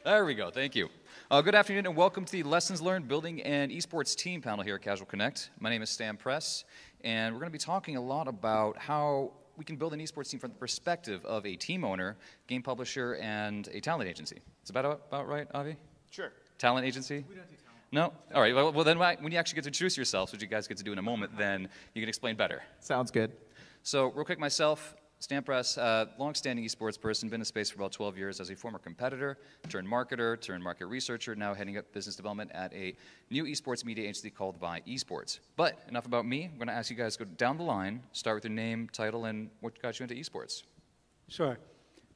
There we go. Thank you. Good afternoon and welcome to the Lessons Learned Building an Esports Team panel here at Casual Connect. My name is Stan Press, and we're going to be talking a lot about how we can build an esports team from the perspective of a team owner, game publisher, and a talent agency. Is that about right, Avi? Sure. Talent agency? We don't do talent. No? All right. Well, then when you actually get to introduce yourselves, which you guys get to do in a moment, then you can explain better. Sounds good. So real quick, myself, Stan Press, long-standing esports person, been in the space for about 12 years as a former competitor, turned marketer, turned market researcher, now heading up business development at a new esports media agency called Esports. But enough about me. I'm going to ask you guys to go down the line, start with your name, title, and what got you into esports. Sure.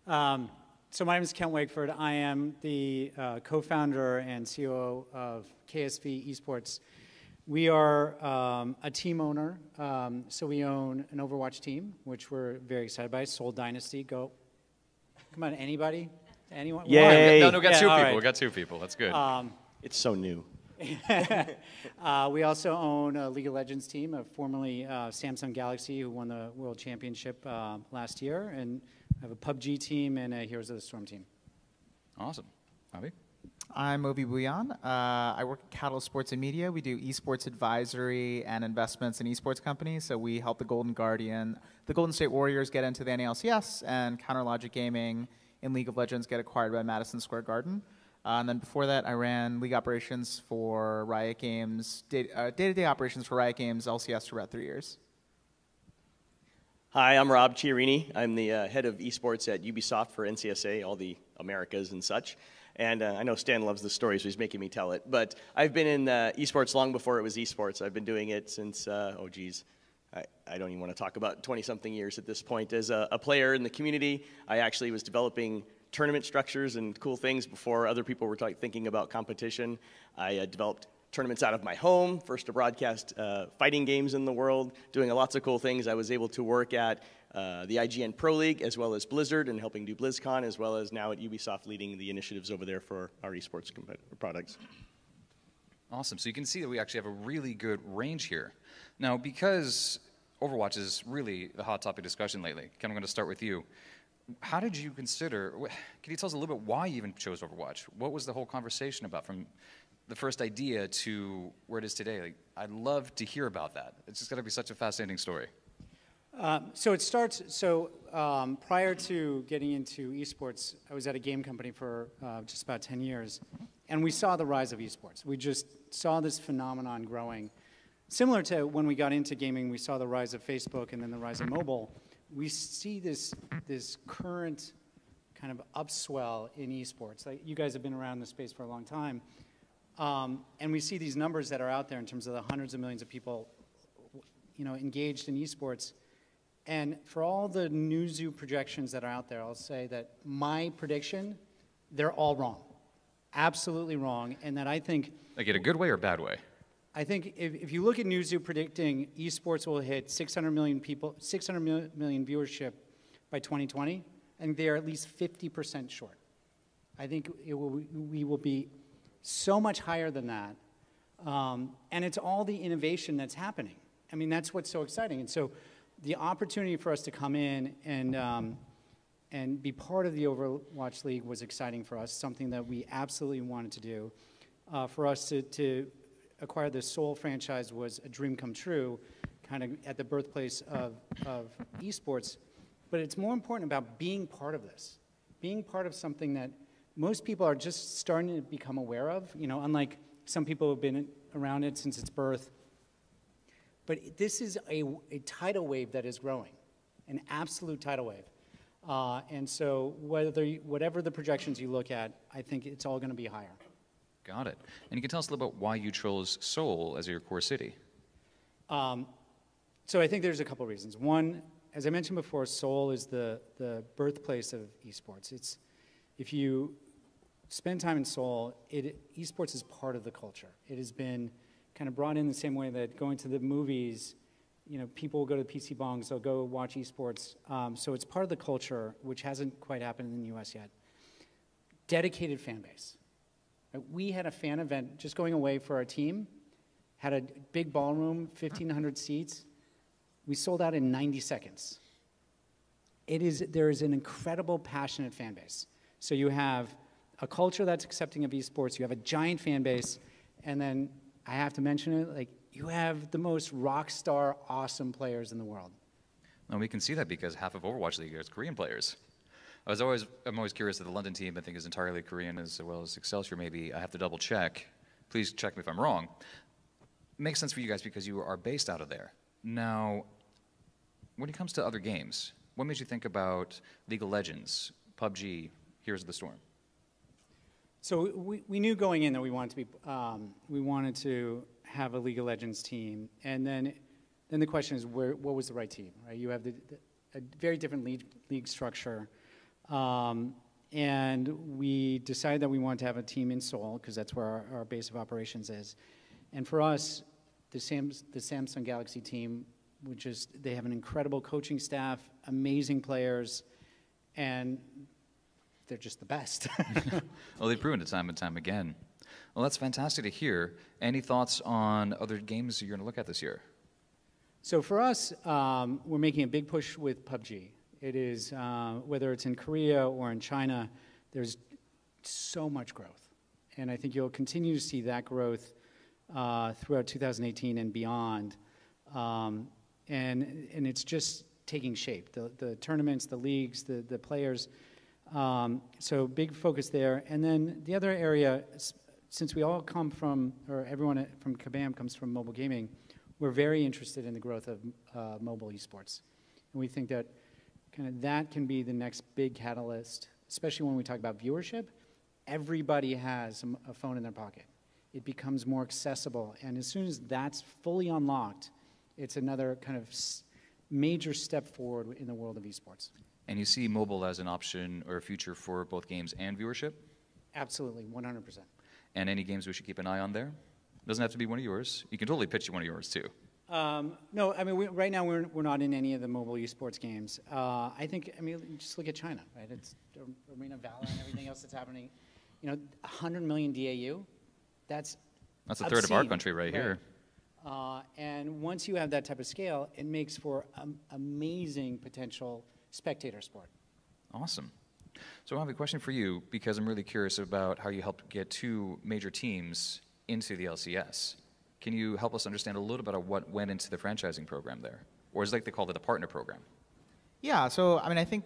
So my name is Kent Wakeford. I am the co-founder and COO of KSV Esports. We are a team owner, so we own an Overwatch team, which we're very excited by. Soul Dynasty, go. Come on, anybody? Anyone? Yay! No, we got two people. Right. We got two people. That's good. It's so new. We also own a League of Legends team, formerly Samsung Galaxy, who won the World Championship last year, and I have a PUBG team and a Heroes of the Storm team. Awesome. Avi? I'm Bhuiyan. I work at Catalyst Sports and Media. We do esports advisory and investments in esports companies. So we help the Golden State Warriors get into the NALCS, and Counter Logic Gaming in League of Legends get acquired by Madison Square Garden. And then before that, I ran league operations for Riot Games, day-to-day operations for Riot Games, LCS for about 3 years. Hi, I'm Robb Chiarini. I'm the head of esports at Ubisoft for NCSA, all the Americas and such. And I know Stan loves the story, so he's making me tell it. But I've been in esports long before it was esports. I've been doing it since, I don't even want to talk about 20-something years at this point. As a player in the community, I actually was developing tournament structures and cool things before other people were thinking about competition. I developed tournaments out of my home, first to broadcast fighting games in the world, doing lots of cool things. I was able to work at the IGN Pro League, as well as Blizzard, and helping do BlizzCon, as well as now at Ubisoft, leading the initiatives over there for our esports products. Awesome. So you can see that we actually have a really good range here. Now, because Overwatch is really the hot topic discussion lately, Ken, I'm going to start with you. How did you consider, can you tell us a little bit why you even chose Overwatch? What was the whole conversation about from the first idea to where it is today? Like, I'd love to hear about that. It's just got to be such a fascinating story. Prior to getting into esports, I was at a game company for just about 10 years, and we saw the rise of esports. We just saw this phenomenon growing. Similar to when we got into gaming, we saw the rise of Facebook and then the rise of mobile. We see this current kind of upswell in esports. Like, you guys have been around the space for a long time, and we see these numbers that are out there in terms of the hundreds of millions of people, engaged in esports. And for all the Newzoo projections that are out there, I'll say that my prediction, they're all wrong. Absolutely wrong. And that I think... Like in a good way or bad way? I think if you look at Newzoo predicting esports will hit 600 million people, 600 million viewership by 2020, I think they are at least 50% short. I think we will be so much higher than that. And it's all the innovation that's happening. I mean, that's what's so exciting. And so the opportunity for us to come in and be part of the Overwatch League was exciting for us, something that we absolutely wanted to do. For us to acquire the Soul franchise was a dream come true, kind of at the birthplace of esports. But it's more important about being part of this, being part of something that most people are just starting to become aware of, unlike some people who have been around it since its birth. But this is a tidal wave that is growing, an absolute tidal wave. And so whatever the projections you look at, I think it's all going to be higher. Got it. And you can tell us a little about why you chose Seoul as your core city. So I think there's a couple reasons. One, as I mentioned before, Seoul is the birthplace of esports. If you spend time in Seoul, esports is part of the culture. It has been kind of brought in the same way that going to the movies, people will go to PC Bongs, they'll go watch esports. So it's part of the culture, which hasn't quite happened in the US yet. Dedicated fan base. We had a fan event just going away for our team, had a big ballroom, 1,500 seats. We sold out in 90 seconds. There is an incredible, passionate fan base. So you have a culture that's accepting of esports, you have a giant fan base, and then I have to mention it, like, you have the most rock star, awesome players in the world. And we can see that because half of Overwatch League is Korean players. I'm always curious that the London team, I think, is entirely Korean, as well as Excelsior maybe. I have to double check. Please check me if I'm wrong. Makes sense for you guys because you are based out of there. Now, when it comes to other games, what made you think about League of Legends, PUBG, Heroes of the Storm? So we knew going in that we wanted to have a League of Legends team, and then the question is what was the right team, right? You have a very different league structure, and we decided that we wanted to have a team in Seoul because that's where our base of operations is, and for us, the Samsung Galaxy team, they have an incredible coaching staff, amazing players, and they're just the best. Well, they've proven it time and time again. Well, that's fantastic to hear. Any thoughts on other games you're going to look at this year? So for us, we're making a big push with PUBG. It is, whether it's in Korea or in China, there's so much growth. And I think you'll continue to see that growth throughout 2018 and beyond. And it's just taking shape. The tournaments, the leagues, the players. So big focus there. And then the other area, since we all come from, or everyone from Kabam comes from mobile gaming, we're very interested in the growth of mobile esports. And we think that that can be the next big catalyst, especially when we talk about viewership. Everybody has a phone in their pocket. It becomes more accessible. And as soon as that's fully unlocked, it's another kind of major step forward in the world of esports. And you see mobile as an option or a future for both games and viewership? Absolutely, 100%. And any games we should keep an eye on there? Doesn't have to be one of yours. You can totally pitch one of yours too. No, I mean, right now we're not in any of the mobile esports games. I think, just look at China, right? It's Arena, Valor, and everything else that's happening. 100 million DAU, that's a third of our country right here. And once you have that type of scale, it makes for amazing potential spectator sport. Awesome. So I have a question for you because I'm really curious about how you helped get two major teams into the LCS. Can you help us understand a little bit of what went into the franchising program there? Or is it like they called it a partner program? Yeah, so I think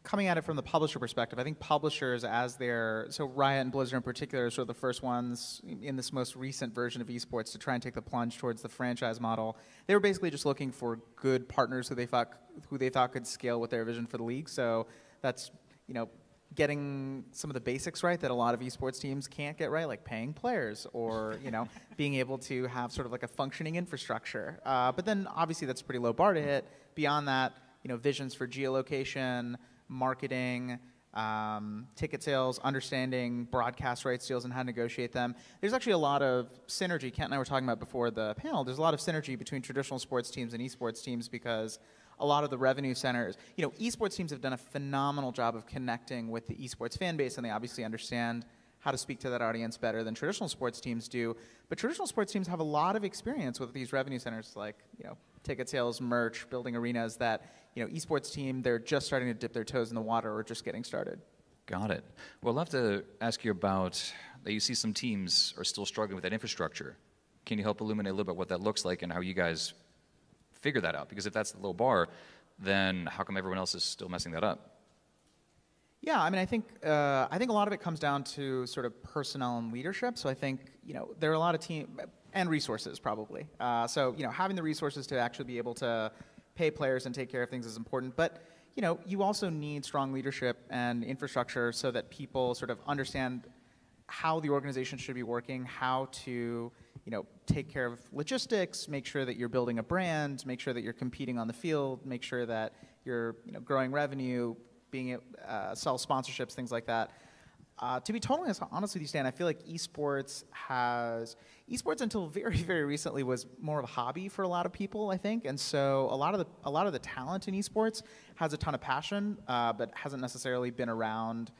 coming at it from the publisher perspective, I think publishers so Riot and Blizzard in particular are sort of the first ones in this most recent version of esports to try and take the plunge towards the franchise model. They were basically just looking for good partners who they thought could scale with their vision for the league. So that's, getting some of the basics right that a lot of esports teams can't get right, like paying players or, being able to have sort of like a functioning infrastructure. But then obviously that's a pretty low bar to hit. Beyond that, visions for geolocation, marketing, ticket sales, understanding broadcast rights deals and how to negotiate them. There's actually a lot of synergy. Kent and I were talking about before the panel. There's a lot of synergy between traditional sports teams and esports teams because a lot of the revenue centers, esports teams have done a phenomenal job of connecting with the esports fan base, and they obviously understand how to speak to that audience better than traditional sports teams do. But traditional sports teams have a lot of experience with these revenue centers like, ticket sales, merch, building arenas that, esports team, they're just starting to dip their toes in the water or just getting started. Got it. Well, I'd love to ask you about that you see some teams are still struggling with that infrastructure. Can you help illuminate a little bit what that looks like and how you guys figure that out? Because if that's the low bar, then how come everyone else is still messing that up? Yeah, I think a lot of it comes down to sort of personnel and leadership. So I think there are a lot of team and resources probably. So having the resources to actually be able to pay players and take care of things is important. But you also need strong leadership and infrastructure so that people sort of understand how the organization should be working, how to take care of logistics, make sure that you're building a brand, make sure that you're competing on the field, make sure that you're growing revenue, being sell sponsorships, things like that. To be totally honest with you, Stan, I feel like esports until very, very recently was more of a hobby for a lot of people, I think. And so a lot of the talent in esports has a ton of passion, but hasn't necessarily been around,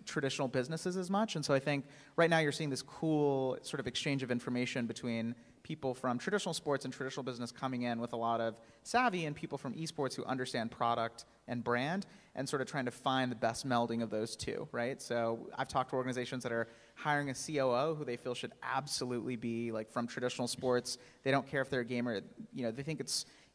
traditional businesses as much. And so I think right now you're seeing this cool sort of exchange of information between people from traditional sports and traditional business coming in with a lot of savvy and people from esports who understand product and brand. and sort of trying to find the best melding of those two, right? So I've talked to organizations that are hiring a COO who they feel should absolutely be like from traditional sports. They don't care if they're a gamer. You know, they think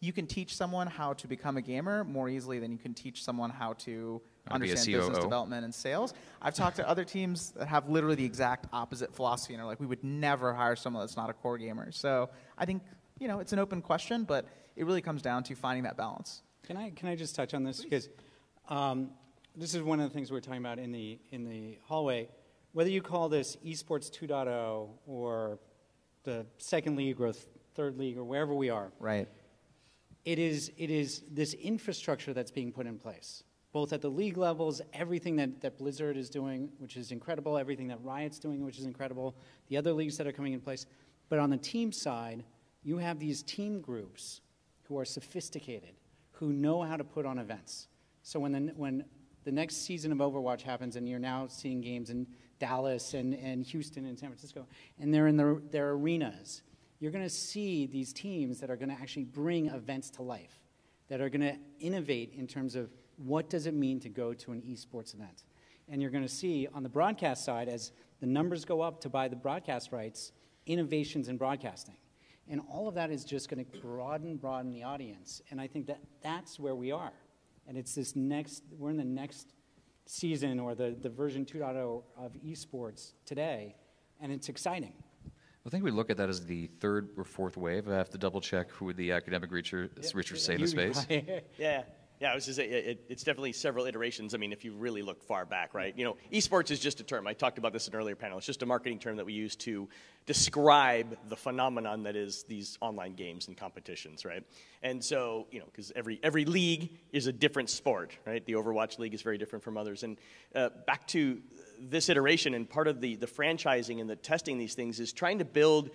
you can teach someone how to become a gamer more easily than you can teach someone how to understand business development and sales. I've talked to other teams that have literally the exact opposite philosophy and are like, we would never hire someone that's not a core gamer. So I think, you know, it's an open question, but it really comes down to finding that balance. Can I just touch on this? Because this is one of the things we were talking about in the hallway. Whether you call this Esports 2.0 or the second league or third league or wherever we are. Right. It is this infrastructure that's being put in place, both at the league levels, everything that Blizzard is doing, which is incredible, everything that Riot's doing, which is incredible, the other leagues that are coming in place. But on the team side, you have these team groups who are sophisticated, who know how to put on events. So when the next season of Overwatch happens and you're now seeing games in Dallas and Houston and San Francisco, and they're in their arenas, you're going to see these teams that are going to actually bring events to life, that are going to innovate in terms of what does it mean to go to an esports event. And you're going to see on the broadcast side, as the numbers go up to buy the broadcast rights, innovations in broadcasting. And all of that is just going to broaden the audience. And I think that's where we are. And it's this we're in the next season or the version 2.0 of esports today, and it's exciting. I think we look at that as the third or fourth wave. I have to double check who the academic researchers say in the space. Yeah, I was just saying, it's definitely several iterations. I mean, if you really look far back, right? You know, esports is just a term. I talked about this in an earlier panel. It's just a marketing term that we use to describe the phenomenon that is these online games and competitions, right? And so, you know, because every league is a different sport, right? The Overwatch League is very different from others. And back to this iteration, and part of the franchising and the testing these things is trying to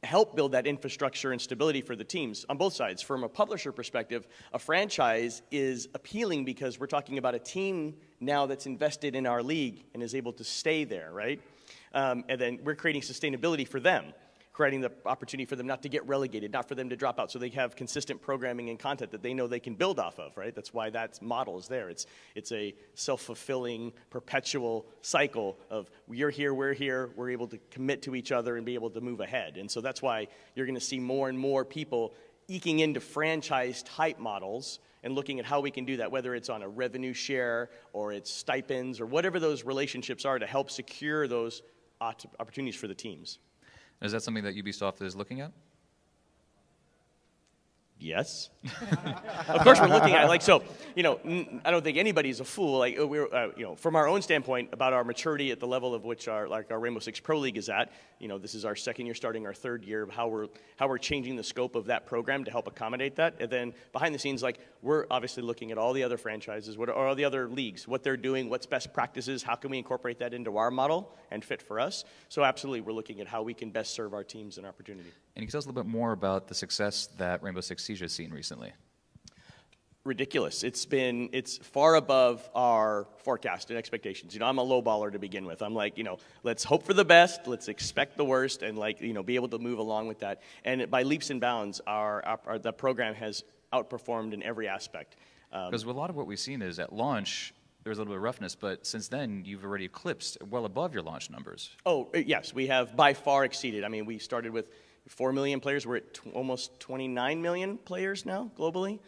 help build that infrastructure and stability for the teams on both sides. From a publisher perspective, a franchise is appealing because we're talking about a team now that's invested in our league and is able to stay there, right? And then we're creating sustainability for them, creating the opportunity for them not to get relegated, not for them to drop out, so they have consistent programming and content that they know they can build off of, right? That's why that model is there. It's a self-fulfilling, perpetual cycle of you're here, we're able to commit to each other and be able to move ahead. And so that's why you're going to see more and more people eking into franchise-type models and looking at how we can do that, whether it's on a revenue share or it's stipends or whatever those relationships are to help secure those opportunities for the teams. Is that something that Ubisoft is looking at? Yes. Of course we're looking at it. Like, so, you know, I don't think anybody's a fool. Like, we're, you know, from our own standpoint about our maturity at the level of which our Rainbow Six Pro League is at, you know, this is our second year, starting our third year of how we're changing the scope of that program to help accommodate that. And then behind the scenes, like, we're obviously looking at all the other franchises, what are all the other leagues, what they're doing, what's best practices, how can we incorporate that into our model and fit for us. So absolutely, we're looking at how we can best serve our teams and opportunity. And you can tell us a little bit more about the success that Rainbow Six Siege has seen recently. Ridiculous. It's far above our forecast and expectations. You know, I'm a low baller to begin with. I'm like, you know, let's hope for the best, let's expect the worst, and like, you know, be able to move along with that. And by leaps and bounds, the program has outperformed in every aspect. Because a lot of what we've seen is at launch, there was a little bit of roughness, but since then, you've already eclipsed well above your launch numbers. Oh, yes, we have by far exceeded. I mean, we started with 4 million players. We're at almost 29 million players now globally.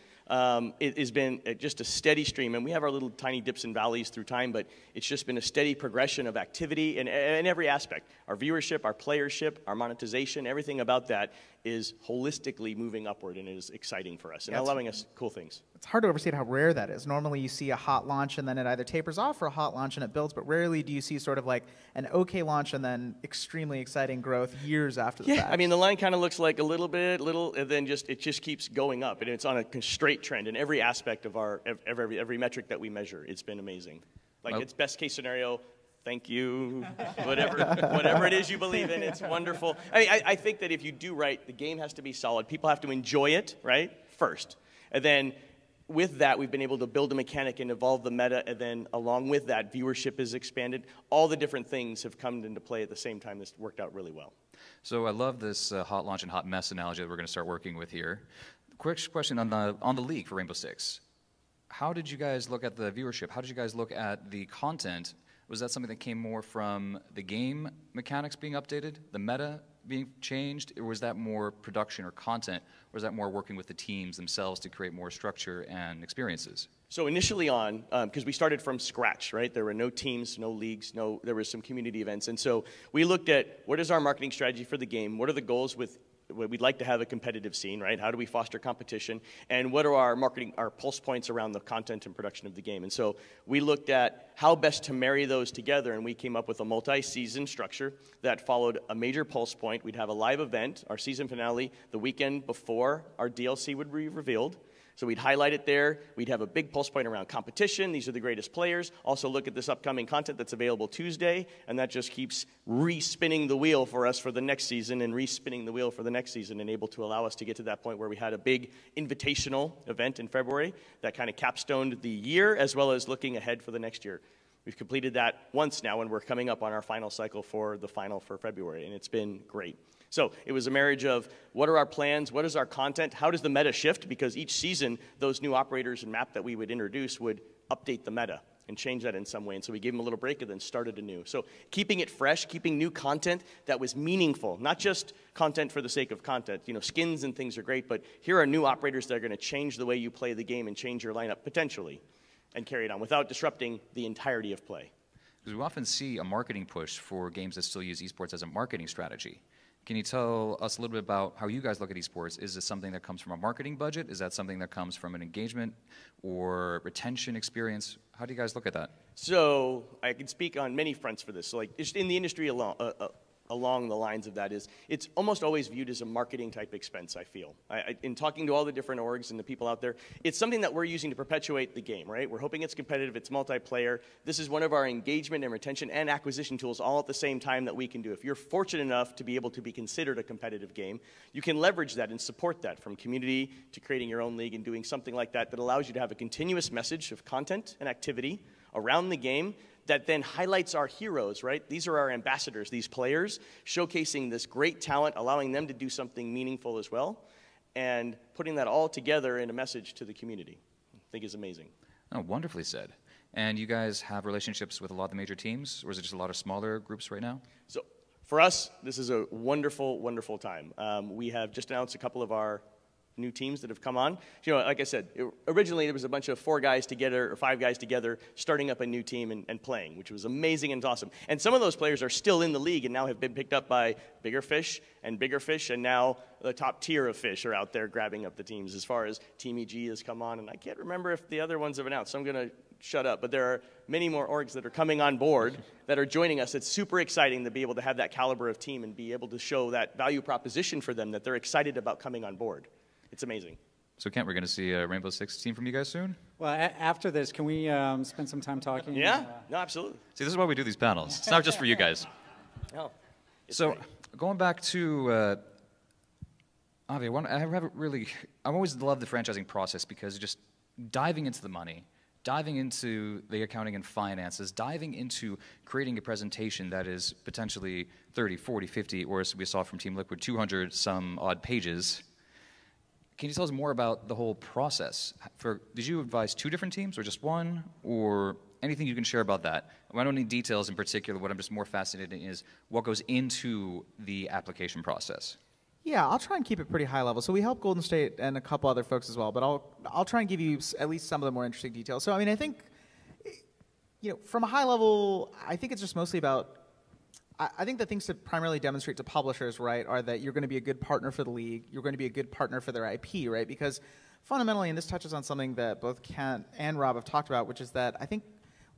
It has been just a steady stream, and we have our little tiny dips and valleys through time, but it's just been a steady progression of activity in every aspect. Our viewership, our playership, our monetization, everything about that is holistically moving upward, and it is exciting for us and allowing us cool things. It's hard to overstate how rare that is. Normally you see a hot launch and then it either tapers off, or a hot launch and it builds, but rarely do you see sort of like an okay launch and then extremely exciting growth years after the fact. I mean, the line kind of looks like a little, and then it just keeps going up, and it's on a straight trend in every aspect of every metric that we measure. It's been amazing. Like, it's best case scenario. Thank you. Whatever it is you believe in, it's wonderful. I mean, I think that if you do right, the game has to be solid. People have to enjoy it, right, first. And then with that, we've been able to build a mechanic and evolve the meta, and then along with that, viewership is expanded. All the different things have come into play at the same time. This worked out really well. So I love this hot launch and hot mess analogy that we're going to start working with here. Quick question on the league for Rainbow Six. how did you guys look at the viewership? How did you guys look at the content? Was that something that came more from the game mechanics being updated, the meta being changed, or was that more production or content, or was that more working with the teams themselves to create more structure and experiences? So initially on, because we started from scratch, right? There were no teams, no leagues, there were some community events. And so we looked at what is our marketing strategy for the game? What are the goals with, we'd like to have a competitive scene, right? How do we foster competition? And what are our marketing, our pulse points around the content and production of the game? And so we looked at how best to marry those together, and we came up with a multi-season structure that followed a major pulse point. We'd have a live event, our season finale, the weekend before our DLC would be revealed. So we'd highlight it there. We'd have a big pulse point around competition. These are the greatest players. Also look at this upcoming content that's available Tuesday, and that just keeps re-spinning the wheel for us for the next season and re-spinning the wheel for the next season, and able to allow us to get to that point where we had a big invitational event in February that kind of capstoned the year as well as looking ahead for the next year. We've completed that once now, and we're coming up on our final cycle for the final for February, and it's been great. So it was a marriage of what are our plans, what is our content, how does the meta shift, because each season those new operators and map that we would introduce would update the meta and change that in some way. And so we gave them a little break and then started anew. So keeping it fresh, keeping new content that was meaningful, not just content for the sake of content. You know, skins and things are great, but here are new operators that are going to change the way you play the game and change your lineup potentially and carry it on without disrupting the entirety of play. Because we often see a marketing push for games that still use esports as a marketing strategy. Can you tell us a little bit about how you guys look at esports? Is this something that comes from a marketing budget? Is that something that comes from an engagement or retention experience? How do you guys look at that? So I can speak on many fronts for this. So like just in the industry along the lines of that is it's almost always viewed as a marketing type expense, I feel. In talking to all the different orgs and the people out there, it's something that we're using to perpetuate the game, right? We're hoping it's competitive, it's multiplayer. This is one of our engagement and retention and acquisition tools all at the same time that we can do. If you're fortunate enough to be able to be considered a competitive game, you can leverage that and support that, from community to creating your own league and doing something like that that allows you to have a continuous message of content and activity around the game that then highlights our heroes, right? These are our ambassadors, these players, showcasing this great talent, allowing them to do something meaningful as well, and putting that all together in a message to the community, I think is amazing. Oh, wonderfully said. And you guys have relationships with a lot of the major teams, or is it just a lot of smaller groups right now? So for us, this is a wonderful, wonderful time. We have just announced a couple of our new teams that have come on. You know, like I said, originally there was a bunch of 4 guys together or 5 guys together starting up a new team and playing, which was amazing and awesome. And some of those players are still in the league and now have been picked up by bigger fish, and now the top tier of fish are out there grabbing up the teams. As far as Team EG has come on, and I can't remember if the other ones have announced, so I'm going to shut up. But there are many more orgs that are coming on board that are joining us. It's super exciting to be able to have that caliber of team and be able to show that value proposition for them that they're excited about coming on board. It's amazing. So Kent, we're going to see a Rainbow Six team from you guys soon? Well, after this, can we spend some time talking? Yeah, no, absolutely. See, this is why we do these panels. It's not just for you guys. No, So going back to Avi, I've always loved the franchising process because just diving into the money, diving into the accounting and finances, diving into creating a presentation that is potentially 30, 40, 50, or as we saw from Team Liquid, 200 some odd pages. Can you tell us more about the whole process? Did you advise 2 different teams or just one, or anything you can share about that? I don't need details in particular. What I'm just more fascinated in is what goes into the application process. Yeah, I'll try and keep it pretty high level. So we help Golden State and a couple other folks as well, but I'll try and give you at least some of the more interesting details. So I mean, I think, you know, from a high level, I think it's just mostly about, I think the things to primarily demonstrate to publishers, right, are that you're going to be a good partner for the league, you're going to be a good partner for their IP, right? Because fundamentally, and this touches on something that both Kent and Rob have talked about, which is that I think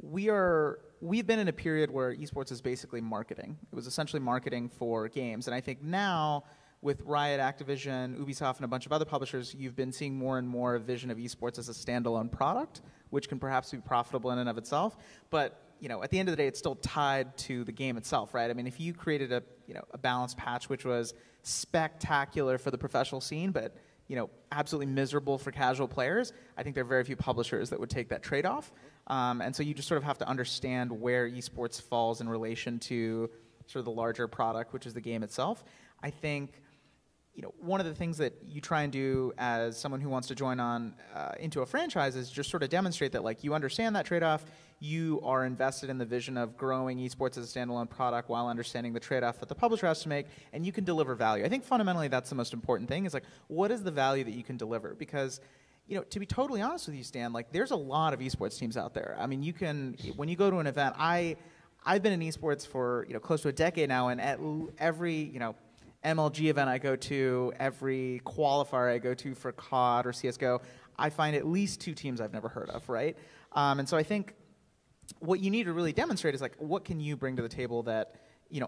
we've been in a period where esports is basically marketing. It was essentially marketing for games, and I think now with Riot, Activision, Ubisoft, and a bunch of other publishers, you've been seeing more and more a vision of esports as a standalone product, which can perhaps be profitable in and of itself, but you know, at the end of the day, it's still tied to the game itself, right? I mean, if you created a balanced patch which was spectacular for the professional scene, but absolutely miserable for casual players, I think there are very few publishers that would take that trade-off. And so you just sort of have to understand where esports falls in relation to sort of the larger product, which is the game itself. I think one of the things that you try and do as someone who wants to join on into a franchise is just sort of demonstrate that like you understand that trade-off, you are invested in the vision of growing esports as a standalone product while understanding the trade-off that the publisher has to make, and you can deliver value. I think fundamentally that's the most important thing, is like, what is the value that you can deliver? Because to be totally honest with you, Stan, like there's a lot of esports teams out there. I mean, when you go to an event, I've been in esports for close to a decade now, and at every MLG event I go to, every qualifier I go to for COD or CSGO, I find at least 2 teams I've never heard of, right? And so I think what you need to really demonstrate is like, what can you bring to the table that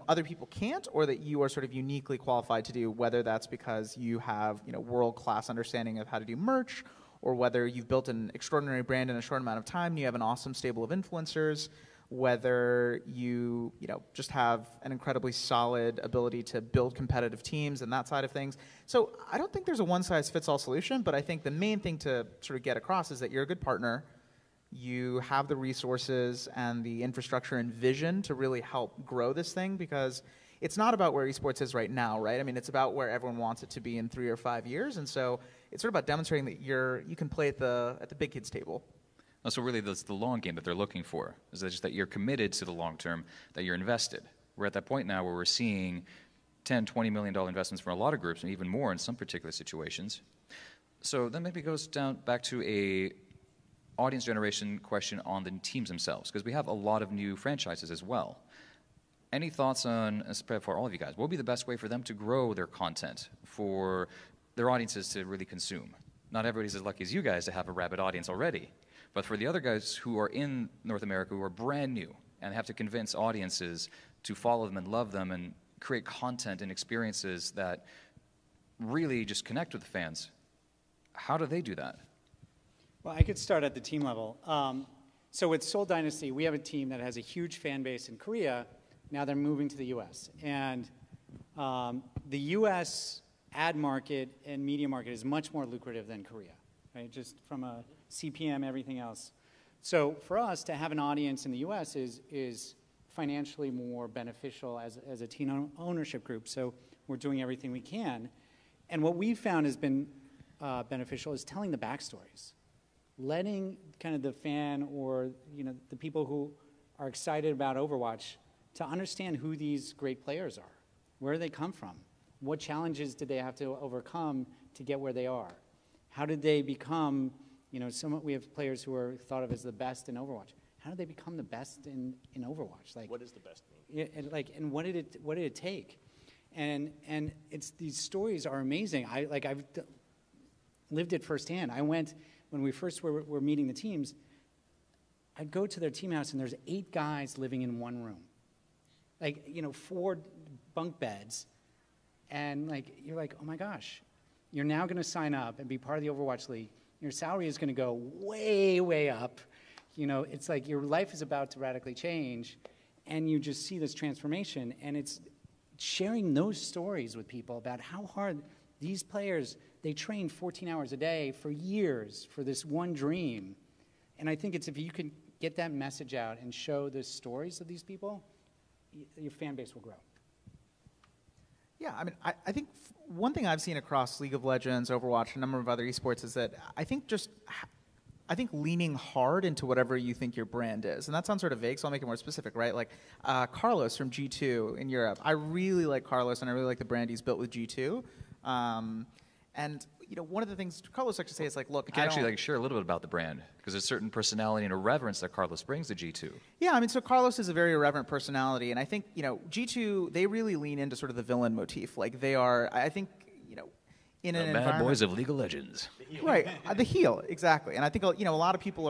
other people can't, or that you are sort of uniquely qualified to do, whether that's because you have world-class understanding of how to do merch, or whether you've built an extraordinary brand in a short amount of time and you have an awesome stable of influencers, whether you just have an incredibly solid ability to build competitive teams and that side of things. So I don't think there's a one-size-fits-all solution, but I think the main thing to sort of get across is that you're a good partner, you have the resources and the infrastructure and vision to really help grow this thing, because it's not about where esports is right now, right? I mean, it's about where everyone wants it to be in 3 or 5 years, and so it's sort of about demonstrating that you can play at the big kids table. So really, that's the long game that they're looking for, is that just that you're committed to the long term, that you're invested. We're at that point now where we're seeing $10, $20 million investments from a lot of groups, and even more in some particular situations. So then maybe it goes down back to a audience generation question on the teams themselves, because we have a lot of new franchises as well. Any thoughts on, for all of you guys, what would be the best way for them to grow their content, for their audiences to really consume? Not everybody's as lucky as you guys to have a rabid audience already. But for the other guys who are in North America who are brand new and have to convince audiences to follow them and love them and create content and experiences that really just connect with the fans, how do they do that? Well, I could start at the team level. So with Seoul Dynasty, we have a team that has a huge fan base in Korea. Now they're moving to the US. And the US ad market and media market is much more lucrative than Korea, right? Just from a CPM, everything else. So for us to have an audience in the US is financially more beneficial as a team ownership group. So we're doing everything we can. And what we've found has been beneficial is telling the backstories. Letting kind of the fan or the people who are excited about Overwatch to understand who these great players are, where they come from, what challenges did they have to overcome to get where they are, how did they become, we have players who are thought of as the best in Overwatch. How did they become the best in Overwatch? Like, what does the best mean? And what did it take? And it's these stories are amazing. I've lived it firsthand. I went. When we first were meeting the teams, I'd go to their team house and there's 8 guys living in one room. 4 bunk beds. And you're like, oh my gosh, you're now gonna sign up and be part of the Overwatch League. Your salary is gonna go way, way up. It's like your life is about to radically change, and you just see this transformation. And it's sharing those stories with people about how hard these players, they train 14 hours a day for years for this one dream. And I think it's if you can get that message out and show the stories of these people, your fan base will grow. Yeah, I mean, I think one thing I've seen across League of Legends, Overwatch, a number of other esports is that I think leaning hard into whatever you think your brand is. And that sounds sort of vague, so I'll make it more specific, right? Like Carlos from G2 in Europe. I really like Carlos, and I really like the brand he's built with G2. And one of the things Carlos likes to say is like, look, you can actually share a little bit about the brand, because there's a certain personality and irreverence that Carlos brings to G2. Yeah, I mean, so Carlos is a very irreverent personality, and I think G2, they really lean into sort of the villain motif. Like they are, I think, in an environment. Bad boys of League of Legends. Right, the heel, exactly. And I think a lot of people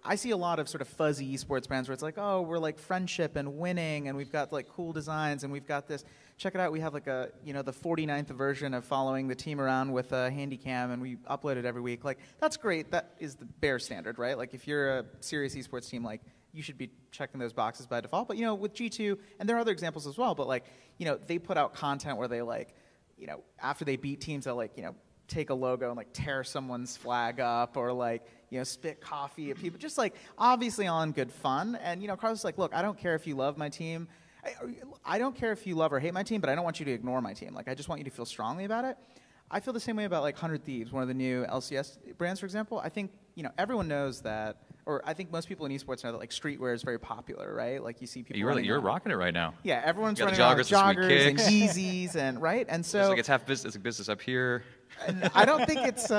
I see a lot of sort of fuzzy esports brands where it's like, oh, we're like friendship and winning, and we've got like cool designs, and we've got this. Check it out, we have like the 49th version of following the team around with a handy cam, and we upload it every week. Like, that's great. That is the bare standard, right? Like, if you're a serious esports team, like, you should be checking those boxes by default. But, with G2, and there are other examples as well, but like, they put out content where they like, after they beat teams, they'll like, take a logo and like tear someone's flag up, or like, spit coffee at people, just like obviously all in good fun. And, Carlos is like, look, I don't care if you love my team. I don't care if you love or hate my team, but I don't want you to ignore my team. Like, I just want you to feel strongly about it. I feel the same way about like 100 Thieves, one of the new LCS brands, for example. I think, you know, everyone knows that, or I think most people in esports know that like streetwear is very popular, right? Like you see people. You're rocking it right now. Yeah, everyone's running joggers, around with the sweet joggers and kicks. Yeezys, and right, and so It's like it's half business, business up here. and I don't think it's.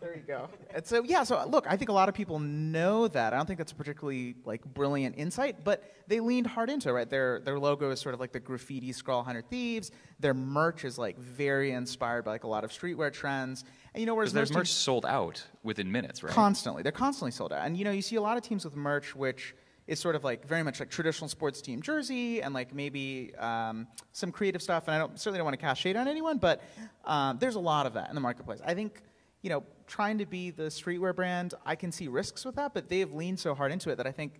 There you go. And so yeah, so look, I think a lot of people know that. I don't think that's a particularly like brilliant insight, but they leaned hard into it, right? Their logo is sort of like the graffiti scroll 100 Thieves. Their merch is like very inspired by like a lot of streetwear trends. And you know, whereas There's merch sold out within minutes, right? Constantly, they're constantly sold out. And you know, you see a lot of teams with merch which is sort of like very much like traditional sports team jersey and like maybe some creative stuff. And I certainly don't want to cast shade on anyone, but there's a lot of that in the marketplace. I think, you know, trying to be the streetwear brand, I can see risks with that, but they have leaned so hard into it that I think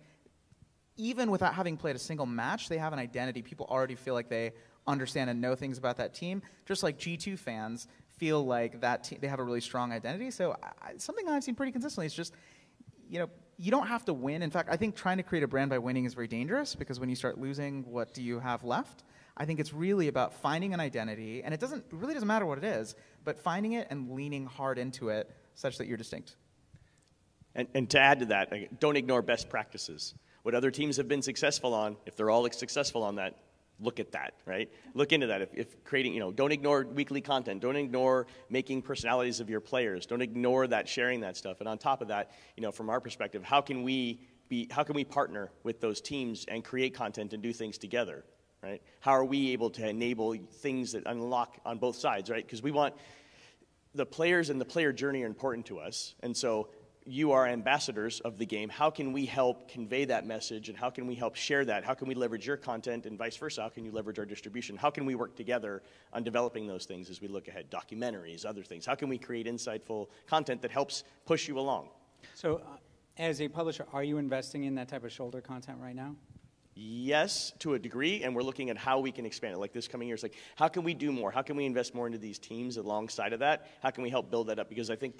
even without having played a single match, they have an identity. People already feel like they understand and know things about that team, just like G2 fans feel like that they have a really strong identity. So something I've seen pretty consistently is just, you know, you don't have to win. In fact, I think trying to create a brand by winning is very dangerous because when you start losing, what do you have left? I think it's really about finding an identity, and it really doesn't matter what it is, but finding it and leaning hard into it such that you're distinct. And to add to that, like, don't ignore best practices. What other teams have been successful on, if they're all successful on that, look at that, right? Look into that. If creating, you know, don't ignore weekly content. Don't ignore making personalities of your players. Don't ignore that, sharing that stuff. And on top of that, you know, from our perspective, how can we partner with those teams and create content and do things together, right? How are we able to enable things that unlock on both sides, right? Because we want the players and the player journey are important to us. And so you are ambassadors of the game. How can we help convey that message, and how can we help share that? How can we leverage your content and vice versa? How can you leverage our distribution? How can we work together on developing those things as we look ahead? Documentaries, other things. How can we create insightful content that helps push you along? So as a publisher, are you investing in that type of shoulder content right now? Yes, to a degree, and we're looking at how we can expand it. Like this coming year, it's like, how can we do more? How can we invest more into these teams alongside of that? How can we help build that up? Because I think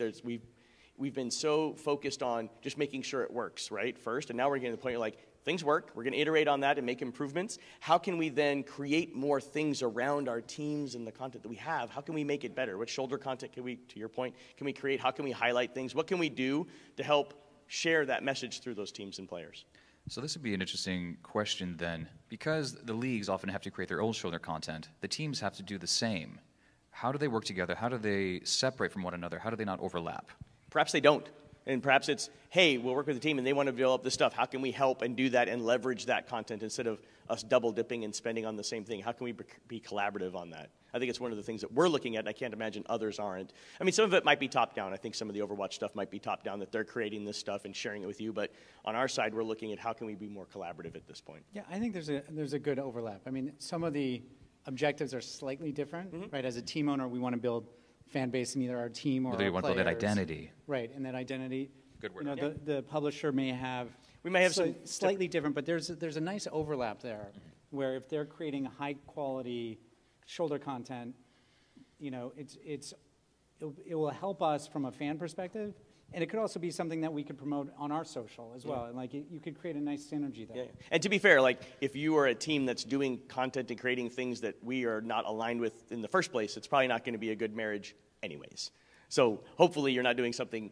we've been so focused on just making sure it works, right, first, and now we're getting to the point where, like, things work, we're going to iterate on that and make improvements. How can we then create more things around our teams and the content that we have? How can we make it better? What shoulder content can we, to your point, can we create? How can we highlight things? What can we do to help share that message through those teams and players? So this would be an interesting question then. Because the leagues often have to create their own shoulder content, the teams have to do the same. How do they work together? How do they separate from one another? How do they not overlap? Perhaps they don't. And perhaps it's, hey, we'll work with the team and they want to develop this stuff. How can we help and do that and leverage that content instead of us double dipping and spending on the same thing? How can we be collaborative on that? I think it's one of the things that we're looking at, and I can't imagine others aren't. I mean, some of it might be top down. I think some of the Overwatch stuff might be top down, that they're creating this stuff and sharing it with you. But on our side, we're looking at how can we be more collaborative at this point. Yeah, I think there's a good overlap. I mean, some of the objectives are slightly different, right? As a team owner, we want to build fan base in either our team or our They want to build that players. identity. Right, and that identity. Good word. You know, the publisher may have some slightly different, but there's a nice overlap there, where if they're creating high quality shoulder content, you know, it will help us from a fan perspective, and it could also be something that we could promote on our social as well. And like you could create a nice synergy there. Yeah. And to be fair, like if you are a team that's doing content and creating things that we are not aligned with in the first place, it's probably not going to be a good marriage anyways. So hopefully you're not doing something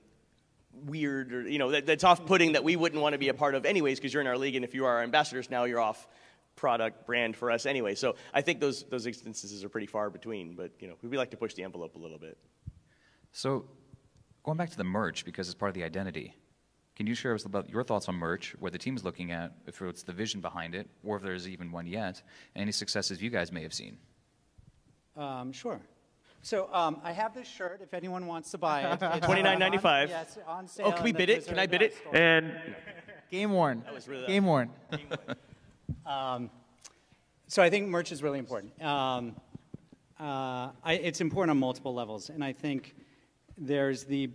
weird or, you know, that's off-putting that we wouldn't want to be a part of anyways, because you're in our league, and if you are our ambassadors now, you're off product brand for us anyway. So I think those instances are pretty far between, but, you know, we like to push the envelope a little bit. So going back to the merch, because it's part of the identity, can you share with us about your thoughts on merch, where the team's looking at, if it's the vision behind it, or if there's even one yet, and any successes you guys may have seen? Sure. So I have this shirt. If anyone wants to buy it, it's $29.95. Yes, on sale. Oh, can we bid it? Can I bid it? Store. And Game worn. that was really Game worn. So I think merch is really important. It's important on multiple levels, and I think there's the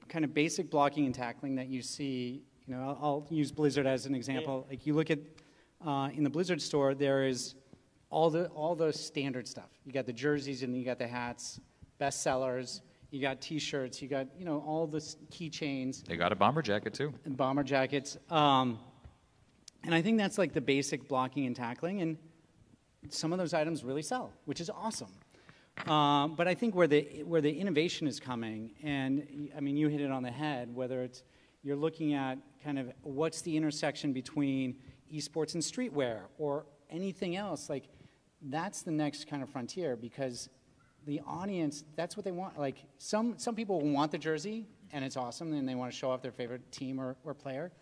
kind of basic blocking and tackling that you see. You know, I'll use Blizzard as an example. Yeah. Like you look at in the Blizzard store, there is all the standard stuff. You got the jerseys and you got the hats, best sellers. You got T-shirts. You got, you know, all the keychains. They got a bomber jacket too. And bomber jackets. And I think that's like the basic blocking and tackling, and some of those items really sell, which is awesome. But I think where the innovation is coming, and I mean, you hit it on the head, whether it's you're looking at kind of what's the intersection between esports and streetwear or anything else, like that's the next kind of frontier, because the audience, that's what they want. Like some people want the jersey and it's awesome and they want to show off their favorite team or player,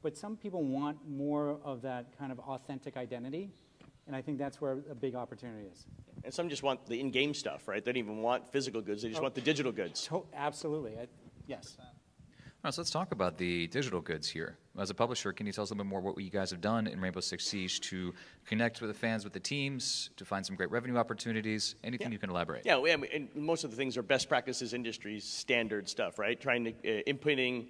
but some people want more of that kind of authentic identity, and I think that's where a big opportunity is. And some just want the in-game stuff, right? They don't even want physical goods, they just want the digital goods. Absolutely, yes. All right, so let's talk about the digital goods here. As a publisher, can you tell us a little bit more what you guys have done in Rainbow Six Siege to connect with the fans, with the teams, to find some great revenue opportunities? Anything you can elaborate? Yeah, and most of the things are best practices, industry standard stuff, right? Trying to inputting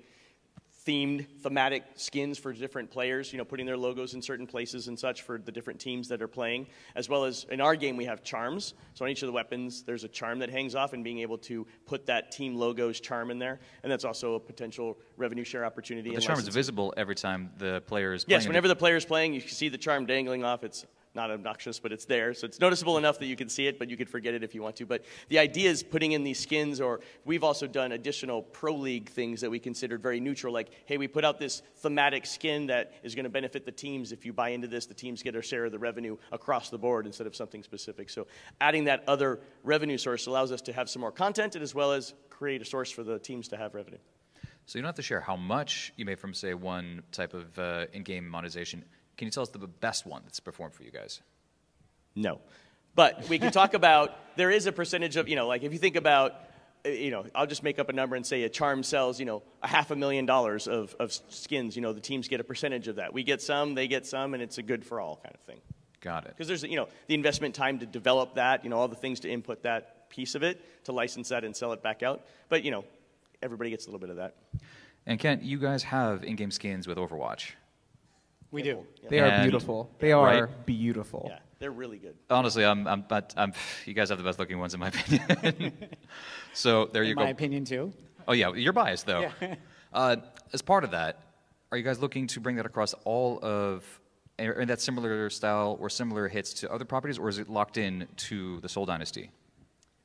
thematic skins for different players, putting their logos in certain places and such for the different teams that are playing, as well as in our game we have charms. So on each of the weapons there's a charm that hangs off, and being able to put that team logo's charm in there, and that's also a potential revenue share opportunity. But the charm is visible every time the player is playing. Yes, whenever the player is playing, you can see the charm dangling off. It's not obnoxious, but it's there. So it's noticeable enough that you can see it, but you could forget it if you want to. But the idea is putting in these skins, or we've also done additional Pro League things that we considered very neutral, like, hey, we put out this thematic skin that is going to benefit the teams. If you buy into this, the teams get a share of the revenue across the board instead of something specific. So adding that other revenue source allows us to have some more content, and as well as create a source for the teams to have revenue. So you don't have to share how much you made from, say, one type of in-game monetization. Can you tell us the best one that's performed for you guys? No. But we can talk about, there is a percentage of, like if you think about, I'll just make up a number and say a charm sells, $500,000 of skins, the teams get a percentage of that. We get some, they get some, and it's a good for all kind of thing. Got it. Because there's, the investment time to develop that, all the things to input that piece of it, to license that and sell it back out. But, everybody gets a little bit of that. And Kent, you guys have in-game skins with Overwatch. We do. Yeah. They are beautiful. They are beautiful. Yeah, they're really good. Honestly, you guys have the best looking ones in my opinion. So there you go. In my opinion too. Oh yeah, you're biased though. Yeah. As part of that, are you guys looking to bring that across all of, in that similar style or similar hits to other properties, or is it locked in to the Soul Dynasty?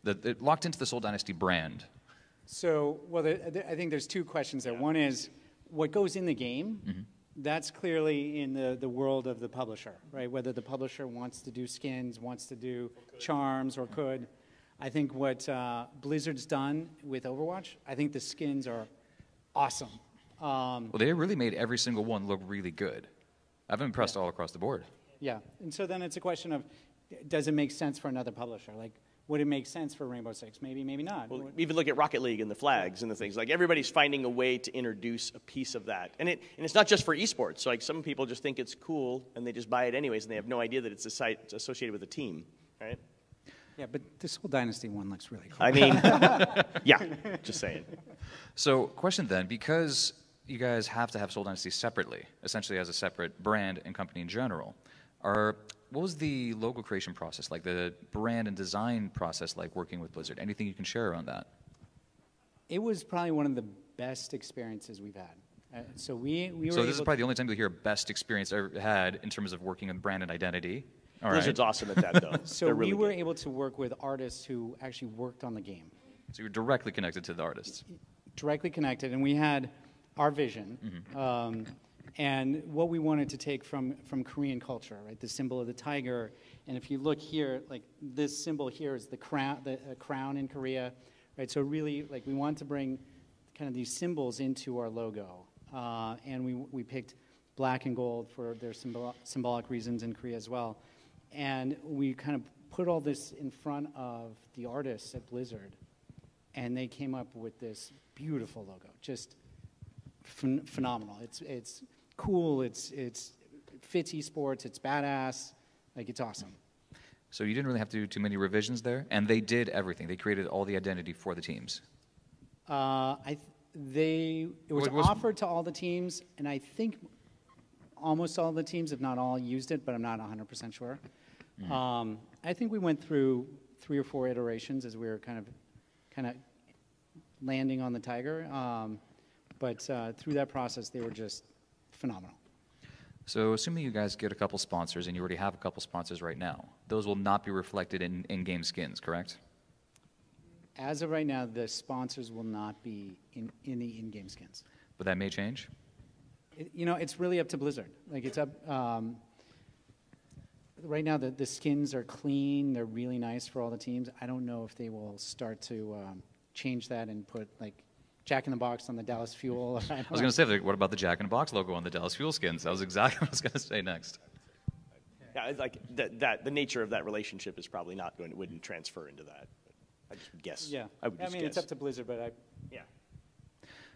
Locked into the Soul Dynasty brand? So, well, I think there's two questions there. One is what goes in the game. Mm-hmm. That's clearly in the world of the publisher, right? Whether the publisher wants to do skins, wants to do charms, or could. I think what Blizzard's done with Overwatch, I think the skins are awesome. Well, they really made every single one look really good. I've been impressed all across the board. Yeah, and so then it's a question of, does it make sense for another publisher? Like, would it make sense for Rainbow Six? Maybe, maybe not. Well, even look at Rocket League and the flags and the things. Like, everybody's finding a way to introduce a piece of that. And it's not just for esports. So, like, some people just think it's cool, and they just buy it anyways, and they have no idea that it's associated with a team, right? Yeah, but this whole Dynasty one looks really cool. I mean, yeah, just saying. So, question then, because you guys have to have Soul Dynasty separately, essentially as a separate brand and company in general, what was the logo creation process like, the brand and design process like working with Blizzard? Anything you can share around that? It was probably one of the best experiences we've had. So we were So this is probably the only time you'll hear best experience I ever had in terms of working on brand and identity. All Blizzard's awesome at that, though. So really we were good. able to work with artists who actually worked on the game. So you're directly connected to the artists. Directly connected, and we had our vision. Mm-hmm. And what we wanted to take from Korean culture, right? The symbol of the tiger. And if you look here, like this symbol here is the crown in Korea, right? So really, like we wanted to bring kind of these symbols into our logo. And we picked black and gold for their symbolic reasons in Korea as well. And we kind of put all this in front of the artists at Blizzard. And they came up with this beautiful logo, just phenomenal. It's cool, it fits esports, it's badass, like it's awesome. So you didn't really have to do too many revisions there, and they did everything. They created all the identity for the teams. It was offered to all the teams, and I think almost all the teams, if not all, used it, but I'm not 100% sure. Mm-hmm. I think we went through 3 or 4 iterations as we were kind of landing on the tiger. But through that process, they were just phenomenal. So assuming you guys get a couple sponsors, and you already have a couple sponsors right now, those will not be reflected in in-game skins, correct? As of right now, the sponsors will not be in the in-game skins. But that may change? It's really up to Blizzard. Like, it's up. Right now, the skins are clean. They're really nice for all the teams. I don't know if they will start to change that and put, like, Jack in the Box on the Dallas Fuel. I was going to say, what about the Jack in the Box logo on the Dallas Fuel skins? That was exactly what I was going to say next. Yeah, it's like the nature of that relationship is probably wouldn't transfer into that. I just would guess. Yeah. I mean, it's up to Blizzard, but Yeah.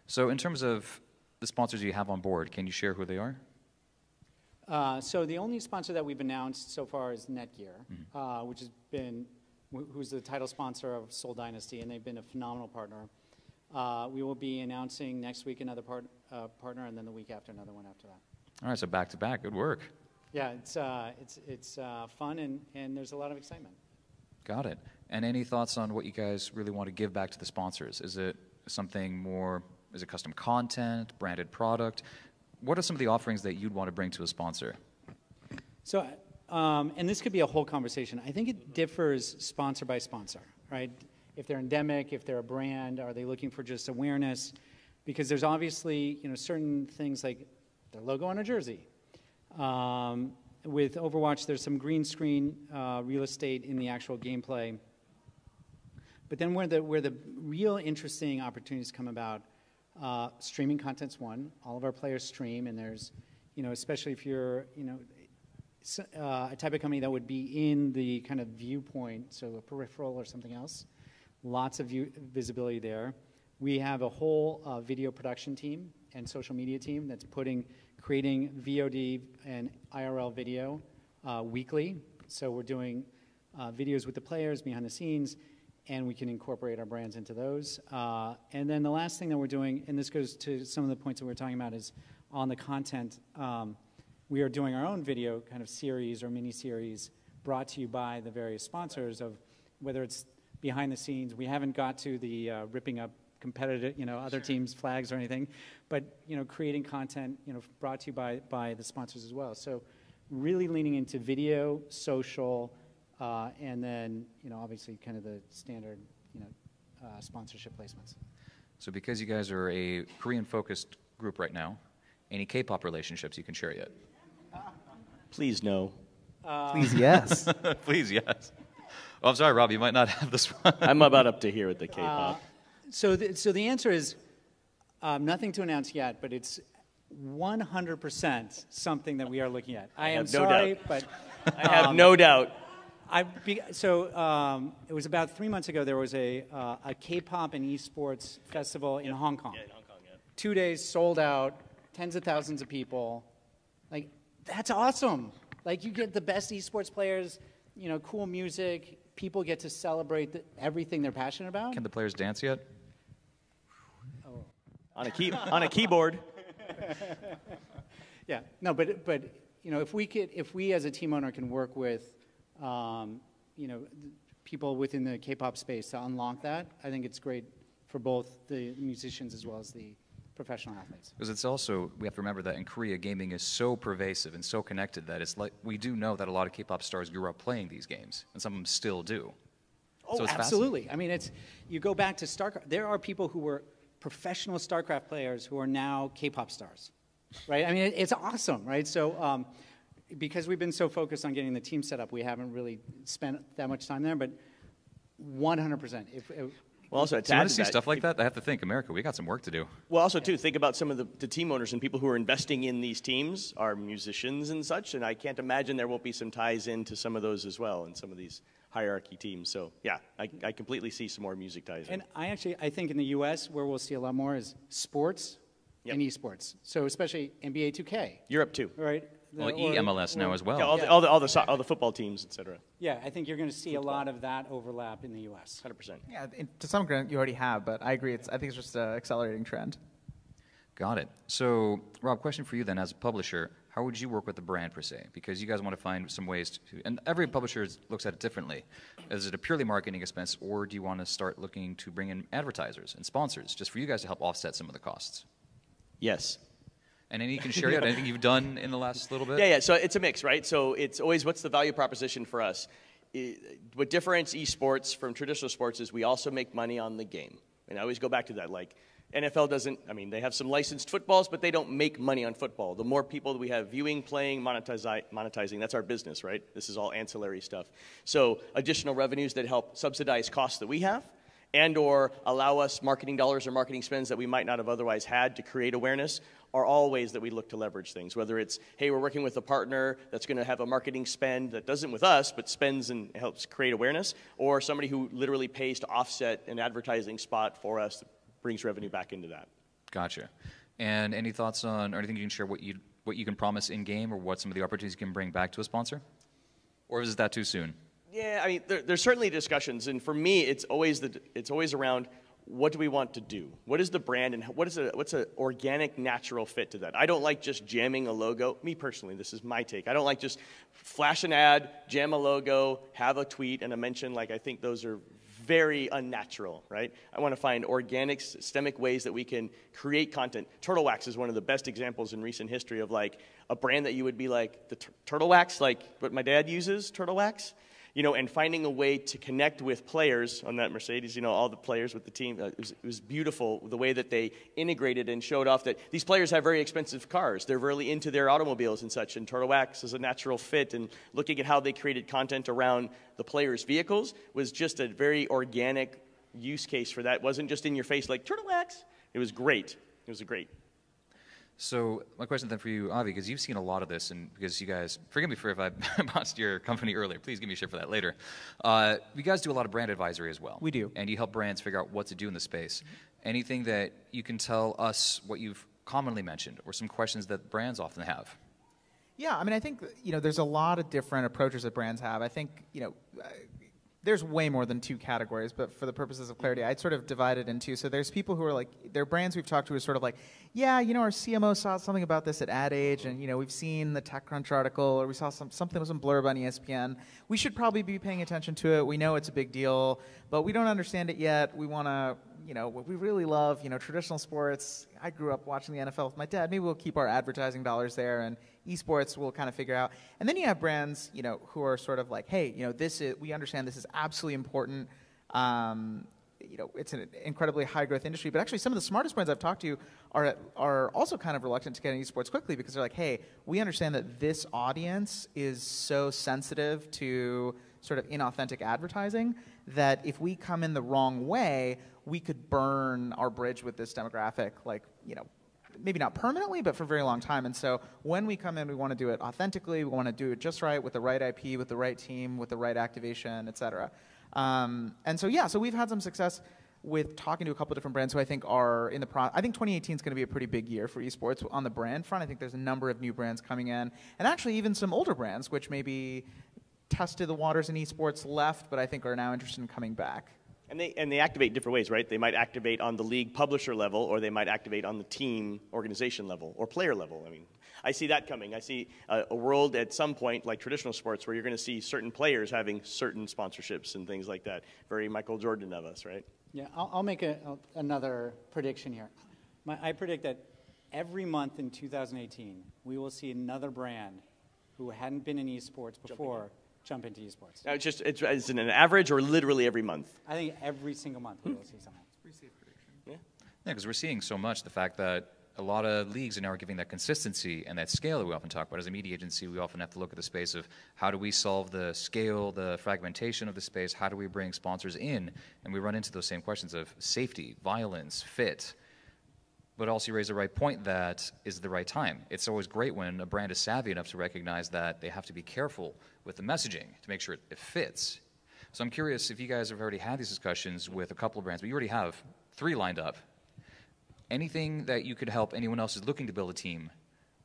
So in terms of the sponsors you have on board, can you share who they are? So the only sponsor that we've announced so far is Netgear, which has been, who's the title sponsor of Soul Dynasty, and they've been a phenomenal partner. We will be announcing next week another partner, and then the week after another one after that. All right, so back to back, good work. Yeah, it's fun, and there's a lot of excitement. Got it. And any thoughts on what you guys really want to give back to the sponsors? Is it something more, is it custom content, branded product? What are some of the offerings that you'd want to bring to a sponsor? So, and this could be a whole conversation. I think it differs sponsor by sponsor, right? If they're endemic, if they're a brand, are they looking for just awareness? Because there's obviously, certain things like their logo on a jersey. With Overwatch, there's some green screen real estate in the actual gameplay. But then where the real interesting opportunities come about, streaming content's one. All of our players stream, and there's, especially if you're, a type of company that would be in the kind of viewpoint, so a peripheral or something else. Lots of visibility there. We have a whole video production team and social media team that's creating VOD and IRL video weekly. So we're doing videos with the players behind the scenes, and we can incorporate our brands into those. And then the last thing that we're doing, and this goes to some of the points that we were talking about, is on the content. We are doing our own video kind of series or mini-series brought to you by the various sponsors of whether it's behind the scenes. We haven't got to the ripping up competitive, other teams' flags or anything, but, creating content, brought to you by the sponsors as well. So really leaning into video, social, and then, obviously kind of the standard, sponsorship placements. So because you guys are a Korean-focused group right now, any K-pop relationships you can share yet? Please no. Please, yes. Please, yes. Oh, I'm sorry, Rob, you might not have this one. I'm about up to here with the K-pop. So the answer is nothing to announce yet, but it's 100% something that we are looking at. I am have no sorry, doubt. but I have no doubt. It was about 3 months ago. There was a K-pop and esports festival in Hong Kong. Yeah, in Hong Kong, yeah. 2 days, sold out, tens of thousands of people. Like, that's awesome. Like, you get the best esports players, cool music. People get to celebrate everything they're passionate about. Can the players dance yet? Oh. On a keyboard. Yeah, no, but if we as a team owner can work with, people within the K-pop space to unlock that, I think it's great for both the musicians as well as the professional athletes. Because it's also, we have to remember that in Korea, gaming is so pervasive and so connected that it's like, we do know that a lot of K-pop stars grew up playing these games, and some of them still do. Oh, so absolutely. I mean, you go back to StarCraft. There are people who were professional StarCraft players who are now K-pop stars, right? I mean, it's awesome, right? So because we've been so focused on getting the team set up, we haven't really spent that much time there, but 100%. Well, also, So you want to see stuff like that? I have to think, America, we got some work to do. Well, also, too, think about some of the team owners and people who are investing in these teams are musicians and such, and I can't imagine there won't be some ties into some of those as well in some of these hierarchy teams. So, yeah, I completely see some more music ties in. And I think in the U.S., where we'll see a lot more is sports and esports. So especially NBA 2K. Europe, too. Right? Well, MLS now as well. Yeah, all the football teams, et cetera. Yeah, I think you're going to see a lot of that overlap in the U.S. 100%. Yeah, to some extent you already have, but I agree. I think it's just an accelerating trend. Got it. So, Rob, question for you then, as a publisher, how would you work with the brand per se? Because you guys want to find some ways to, and every publisher looks at it differently. Is it a purely marketing expense, or do you want to start looking to bring in advertisers and sponsors just for you guys to help offset some of the costs? Yes. And any you can share yet? Anything you've done in the last little bit? Yeah. So it's a mix, right? So it's always what's the value proposition for us. What differentiates esports from traditional sports is we also make money on the game. And I always go back to that. Like NFL doesn't, I mean, they have some licensed footballs, but they don't make money on football. The more people that we have viewing, playing, monetizing, that's our business, right? This is all ancillary stuff. So additional revenues that help subsidize costs that we have and or allow us marketing dollars or marketing spends that we might not have otherwise had to create awareness are all ways that we look to leverage things. Whether it's, hey, we're working with a partner that's going to have a marketing spend that doesn't with us, but spends and helps create awareness, or somebody who literally pays to offset an advertising spot for us that brings revenue back into that. Gotcha. And any thoughts on, or anything you can share what you can promise in-game, or what some of the opportunities you can bring back to a sponsor? Or is that too soon? Yeah, I mean, there's certainly discussions, and for me, it's always around what do we want to do? What is the brand, and what's an organic, natural fit to that? I don't like just jamming a logo. Me personally, this is my take. I don't like just flash an ad, jam a logo, have a tweet, and a mention. Like, I think those are very unnatural, right? I want to find organic, systemic ways that we can create content. Turtle Wax is one of the best examples in recent history of like a brand that you would be like, the Turtle Wax, like what my dad uses, Turtle Wax. You know, and finding a way to connect with players on that Mercedes, you know, all the players with the team. It was beautiful the way that they integrated and showed off that these players have very expensive cars. They're really into their automobiles and such, and Turtle Wax is a natural fit. And looking at how they created content around the players' vehicles was just a very organic use case for that. It wasn't just in your face like, Turtle Wax. It was great. It was great. So my question then for you, Avi, because you've seen a lot of this, and because you guys, forgive me for if I bounced your company earlier, please give me shit for that later. You guys do a lot of brand advisory as well. We do. And you help brands figure out what to do in the space. Anything that you can tell us what you've commonly mentioned, or some questions that brands often have? Yeah, I mean, I think, you know, there's a lot of different approaches that brands have. I think, you know, there's way more than two categories, but for the purposes of clarity, I'd sort of divide it in two. So there's people who are like, there are brands we've talked to who are sort of like, yeah, you know, our CMO saw something about this at Ad Age, and, you know, we've seen the TechCrunch article, or we saw something with some blurb on ESPN. We should probably be paying attention to it. We know it's a big deal, but we don't understand it yet. We want to, you know, what we really love, you know, traditional sports. I grew up watching the NFL with my dad. Maybe we'll keep our advertising dollars there, and esports we'll kind of figure out. And then you have brands, you know, who are sort of like, hey, you know, we understand this is absolutely important. You know, it's an incredibly high growth industry, but actually some of the smartest brands I've talked to are also kind of reluctant to get into esports quickly, because they're like, hey, we understand that this audience is so sensitive to sort of inauthentic advertising that if we come in the wrong way, we could burn our bridge with this demographic, like, you know, maybe not permanently, but for a very long time. And so when we come in, we want to do it authentically. We want to do it just right, with the right IP, with the right team, with the right activation, et cetera. And so, yeah, so we've had some success with talking to a couple of different brands who I think are in the I think 2018 is going to be a pretty big year for esports on the brand front. I think there's a number of new brands coming in, and actually even some older brands which maybe tested the waters in esports, left, but I think are now interested in coming back. And they activate different ways, right? They might activate on the league publisher level, or they might activate on the team organization level or player level. I mean, I see that coming. I see a world at some point, like traditional sports, where you're going to see certain players having certain sponsorships and things like that. Very Michael Jordan of us, right? Yeah, I'll make another prediction here. I predict that every month in 2018, we will see another brand who hadn't been in esports before jump into esports. Now, it's an average or literally every month? I think every single month we will see something. Pretty safe prediction. Yeah. Yeah, because we're seeing so much the fact that a lot of leagues are now giving that consistency and that scale that we often talk about. As a media agency, we often have to look at the space of how do we solve the scale, the fragmentation of the space, how do we bring sponsors in? And we run into those same questions of safety, violence, fit. But also you raise the right point, that is the right time. It's always great when a brand is savvy enough to recognize that they have to be careful with the messaging to make sure it fits. So I'm curious if you guys have already had these discussions with a couple of brands, but you already have 3 lined up. Anything that you could help anyone else who's looking to build a team,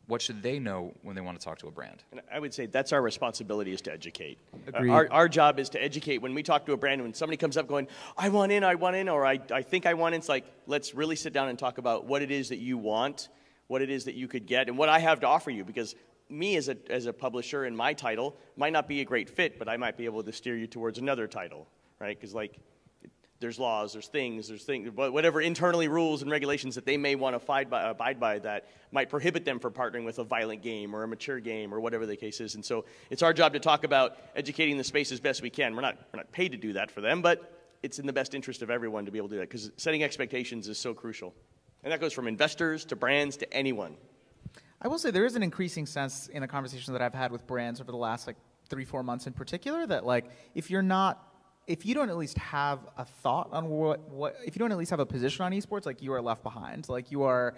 what should they know when they want to talk to a brand? And I would say that's our responsibility, is to educate. Agreed. Our job is to educate. When we talk to a brand, when somebody comes up going, I want in, or I think I want in, it's like, let's really sit down and talk about what it is that you want, what it is that you could get, and what I have to offer you. Because me as a publisher in my title might not be a great fit, but I might be able to steer you towards another title, right? Because like, there's laws, there's things, whatever internally rules and regulations that they may want to abide by that might prohibit them from partnering with a violent game or a mature game or whatever the case is. And so it's our job to talk about educating the space as best we can. We're not paid to do that for them, but it's in the best interest of everyone to be able to do that, because setting expectations is so crucial. And that goes from investors to brands to anyone. I will say there is an increasing sense in the conversation that I've had with brands over the last 3-4 months in particular that if you don't at least have a thought on if you don't at least have a position on esports, you are left behind. You are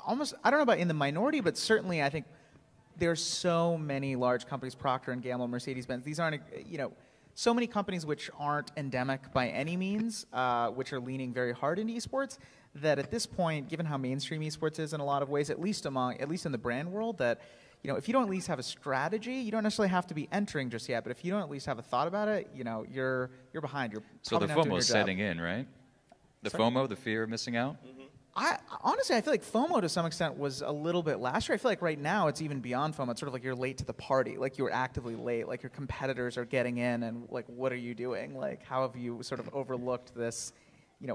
almost, I don't know about in the minority, but certainly I think there's so many large companies, Procter & Gamble, Mercedes-Benz. These aren't, so many companies which aren't endemic by any means, which are leaning very hard into esports, that at this point, given how mainstream esports is in a lot of ways, at least in the brand world, that if you don't at least have a strategy, you don't necessarily have to be entering just yet. But if you don't at least have a thought about it, you're behind. You're so the FOMO is setting in, right? The Sorry? FOMO, the fear of missing out. Honestly, I feel like FOMO to some extent was a little bit last year. I feel like right now it's even beyond FOMO. It's sort of you're late to the party. You're actively late. Your competitors are getting in, and what are you doing? How have you sort of overlooked this,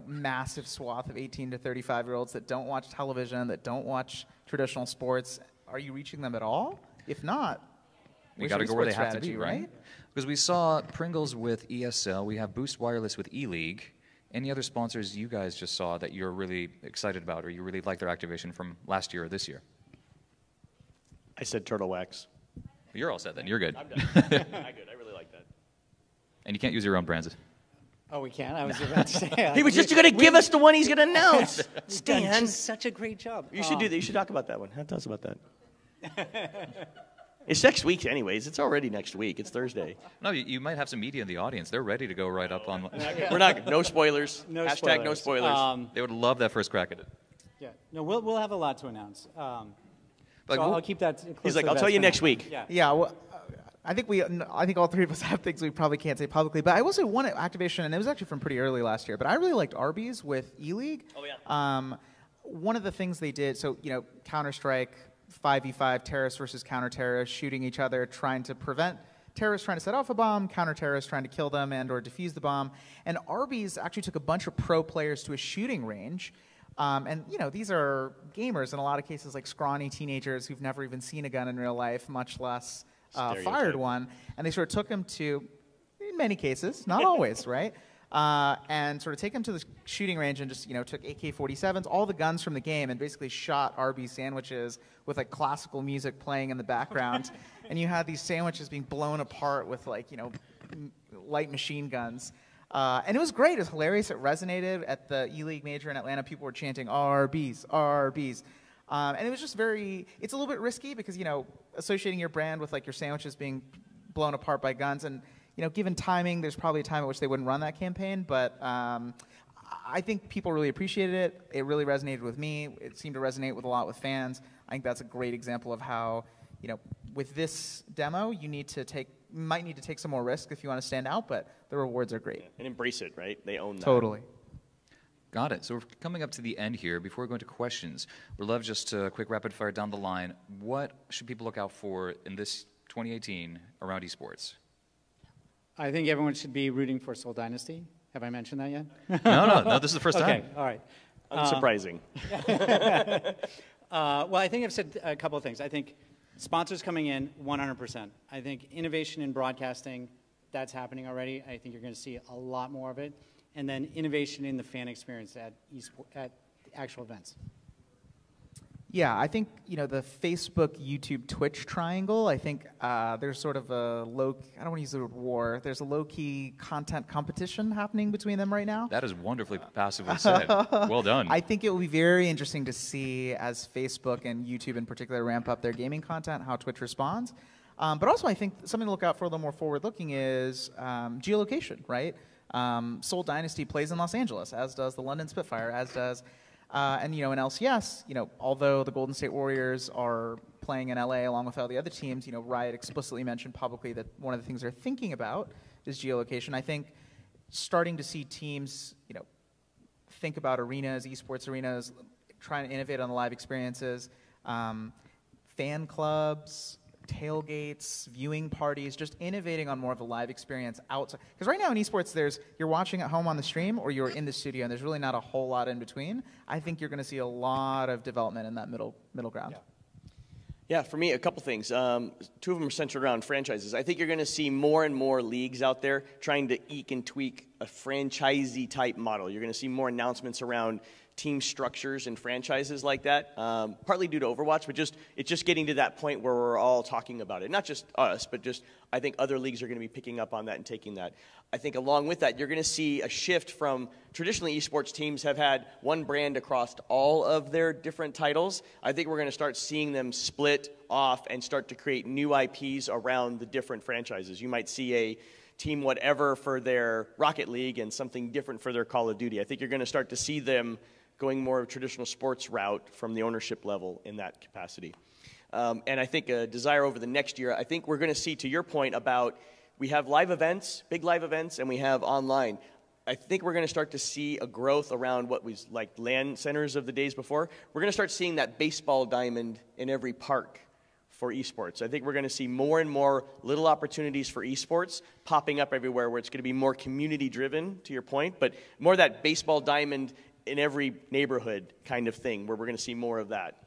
massive swath of 18 to 35-year-olds that don't watch television, that don't watch traditional sports? Are you reaching them at all? If not, we got to go where they have to be, right? Because we saw Pringles with ESL. We have Boost Wireless with E-League. Any other sponsors you guys just saw that you're really excited about, or you really like their activation from last year or this year? I said Turtle Wax. You're all set then. You're good. I'm done. I'm good. I really like that. And you can't use your own brands. Oh, we can? I was about to say. He was just going to give us the one he's going to announce. Stan, Stan. such a great job. You should do that. You should talk about that one. Tell us about that. It's next week anyways. It's already next week. It's Thursday. No, you might have some media in the audience. They're ready to go right up on. We're not. No spoilers. No Hashtag spoilers. no spoilers. They would love that first crack at it. Yeah. No, we'll have a lot to announce. Like, So I'll keep that close He's to like, the I'll tell vest you for next now. week. Yeah. Yeah, well, I think all three of us have things we probably can't say publicly. But I will say one activation, and it was actually from pretty early last year. But I really liked Arby's with E-League. Oh yeah. One of the things they did, so Counter-Strike, 5v5, terrorists versus counter-terrorists, shooting each other, trying to prevent terrorists trying to set off a bomb, counter-terrorists trying to kill them and or defuse the bomb. And Arby's actually took a bunch of pro players to a shooting range. And these are gamers in a lot of cases, scrawny teenagers who've never even seen a gun in real life, much less fired one. And they sort of took them to, in many cases, not always, right? And sort of take them to the shooting range and just, took AK-47s, all the guns from the game, and basically shot Arby's sandwiches with classical music playing in the background. And you had these sandwiches being blown apart with light machine guns. And it was great. It was hilarious. It resonated at the E-League major in Atlanta. People were chanting Arby's, Arby's. And it was just it's a little bit risky because, associating your brand with your sandwiches being blown apart by guns. And, given timing, there's probably a time at which they wouldn't run that campaign. But I think people really appreciated it. It really resonated with me. It seemed to resonate with a lot with fans. I think that's a great example of how, with this demo, you might need to take some more risk if you want to stand out, but the rewards are great. And embrace it, right? They own that. Totally. Got it. So we're coming up to the end here. Before we go into questions, we'd love just a quick rapid fire down the line. What should people look out for in this 2018 around esports? I think everyone should be rooting for Soul Dynasty. Have I mentioned that yet? No, this is the first time. Okay, all right. Unsurprising. Well, I think I've said a couple of things. I think sponsors coming in, 100%. I think innovation in broadcasting, that's happening already. I think you're going to see a lot more of it. And then innovation in the fan experience at actual events. Yeah, I think, the Facebook, YouTube, Twitch triangle, I think there's sort of a I don't want to use the word war, there's a low-key content competition happening between them right now. That is wonderfully passively said. Well done. I think it will be very interesting to see as Facebook and YouTube in particular ramp up their gaming content, how Twitch responds. But also I think something to look out for a little more forward-looking is geolocation, right? Soul Dynasty plays in Los Angeles, as does the London Spitfire, as does... and, in LCS, although the Golden State Warriors are playing in LA along with all the other teams, Riot explicitly mentioned publicly that one of the things they're thinking about is geolocation. I think starting to see teams, think about arenas, esports arenas, trying to innovate on the live experiences, fan clubs, tailgates, viewing parties, just innovating on more of a live experience outside. Because right now in esports, you're watching at home on the stream or you're in the studio, and there's really not a whole lot in between. I think you're going to see a lot of development in that middle ground. Yeah, for me, a couple things. Two of them are centered around franchises. I think you're going to see more and more leagues out there trying to eke and tweak a franchisee type model. You're going to see more announcements around team structures and franchises like that, partly due to Overwatch, but it's just getting to that point where we're all talking about it. Not just us, but just I think other leagues are going to be picking up on that and taking that. I think along with that, you're going to see a shift from traditionally esports teams have had one brand across all of their different titles. I think we're going to start seeing them split off and start to create new IPs around the different franchises. You might see a team whatever for their Rocket League and something different for their Call of Duty. I think you're going to start to see them going more of a traditional sports route from the ownership level in that capacity. And I think a desire over the next year, I think we're going to see, to your point about we have live events, big live events, and we have online. I think we're going to start to see a growth around what was like LAN centers of the days before. We're going to start seeing that baseball diamond in every park for esports. I think we're going to see more and more little opportunities for esports popping up everywhere where it's going to be more community driven, to your point, but more that baseball diamond in every neighborhood kind of thing where we're going to see more of that.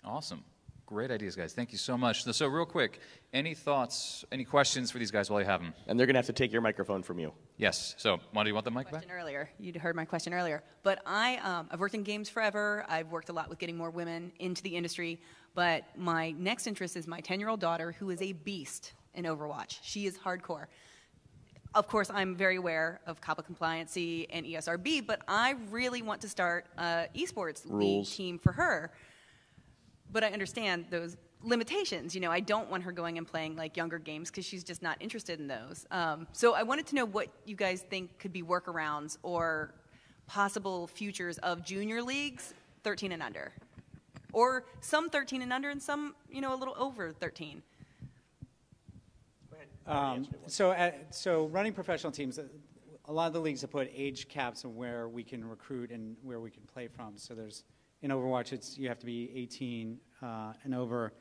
Awesome. Great ideas, guys. Thank you so much. So real quick, any thoughts, any questions for these guys while you have them? And they're going to have to take your microphone from you. Yes. So, Wanda, do you want the mic back? Earlier. You'd heard my question earlier. But I've worked in games forever. I've worked a lot with getting more women into the industry. But my next interest is my 10-year-old daughter, who is a beast in Overwatch. She is hardcore. Of course, I'm very aware of COPPA compliancy and ESRB, but I really want to start an esports league team for her. But I understand those limitations. You know, I don't want her going and playing like younger games because she's just not interested in those. So I wanted to know what you guys think could be workarounds or possible futures of junior leagues, 13 and under, or some 13 and under and some, you know, a little over 13. So running professional teams, a lot of the leagues have put age caps on where we can recruit and where we can play from. So there's, in Overwatch, you have to be 18 and over.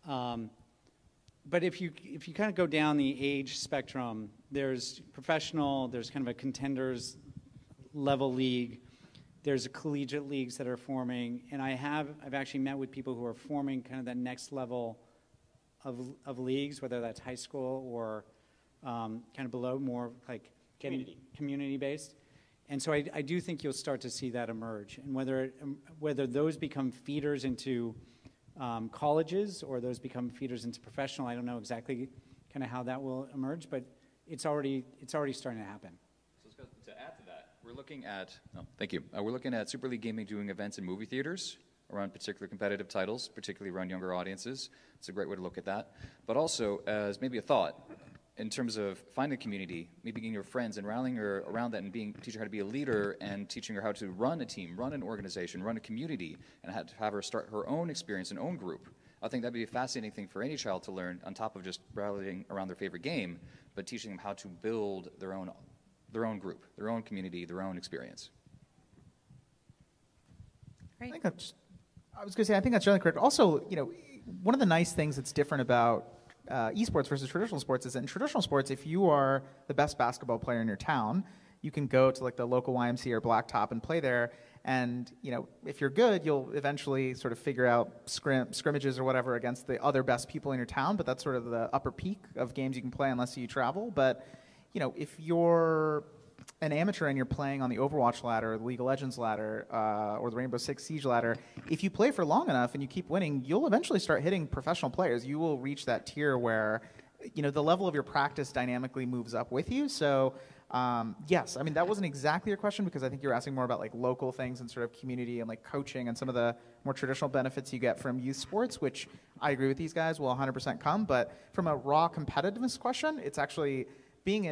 But if you kind of go down the age spectrum, there's professional, there's kind of a contenders level league, there's collegiate leagues that are forming, and I've actually met with people who are forming kind of that next level of leagues, whether that's high school or kind of below, more like community based. And so I do think you'll start to see that emerge. And whether those become feeders into colleges or those become feeders into professional, I don't know exactly kind of how that will emerge, but it's already starting to happen. So to add to that, we're looking at, we're looking at Super League Gaming doing events in movie theaters around particular competitive titles, particularly around younger audiences. It's a great way to look at that. But also, as maybe a thought, in terms of finding a community, maybe getting your friends and rallying her around that and teaching her how to be a leader and teaching her how to run a team, run an organization, run a community, and have her start her own experience, an own group. I think that'd be a fascinating thing for any child to learn on top of just rallying around their favorite game, but teaching them how to build their own group, their own community, their own experience. Great. I was going to say, I think that's really correct. Also, you know, one of the nice things that's different about esports versus traditional sports is that in traditional sports, if you are the best basketball player in your town, you can go to like the local YMCA or Blacktop and play there. And, you know, if you're good, you'll eventually sort of figure out scrimmages or whatever against the other best people in your town. But that's sort of the upper peak of games you can play unless you travel. But, you know, if you're an amateur and you're playing on the Overwatch ladder, the League of Legends ladder, or the Rainbow Six Siege ladder, if you play for long enough and you keep winning, you'll eventually start hitting professional players. You will reach that tier where, you know, the level of your practice dynamically moves up with you. So, yes, I mean, that wasn't exactly your question because I think you're asking more about like local things and sort of community and like coaching and some of the more traditional benefits you get from youth sports, which I agree with these guys will 100% come. But from a raw competitiveness question, it's actually being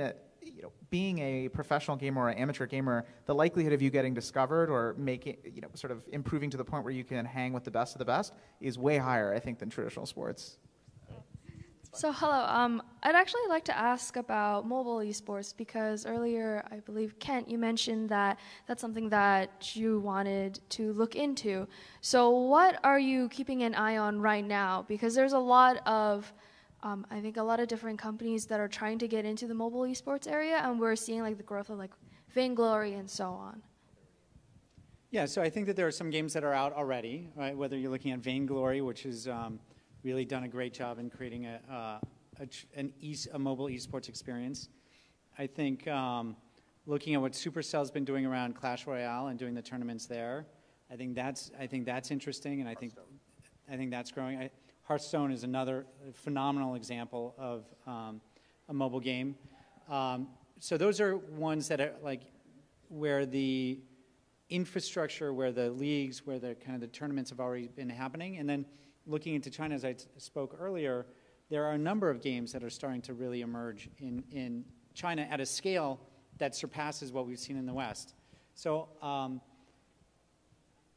a professional gamer or an amateur gamer, the likelihood of you getting discovered or making, you know, sort of improving to the point where you can hang with the best of the best is way higher, I think, than traditional sports. So hello, I'd actually like to ask about mobile esports because earlier, I believe, Kent, you mentioned that that's something that you wanted to look into. So what are you keeping an eye on right now? Because there's a lot of, I think a lot of different companies that are trying to get into the mobile esports area, and we're seeing like the growth of like Vainglory and so on. Yeah, so I think that there are some games that are out already, right? Whether you're looking at Vainglory, which has really done a great job in creating a mobile esports experience. I think looking at what Supercell's been doing around Clash Royale and doing the tournaments there, I think that's interesting, and I think that's growing. Hearthstone is another phenomenal example of a mobile game. So those are ones that are like where the infrastructure, where the leagues, where the kind of the tournaments have already been happening. And then looking into China, as I spoke earlier, there are a number of games that are starting to really emerge in China at a scale that surpasses what we've seen in the West. So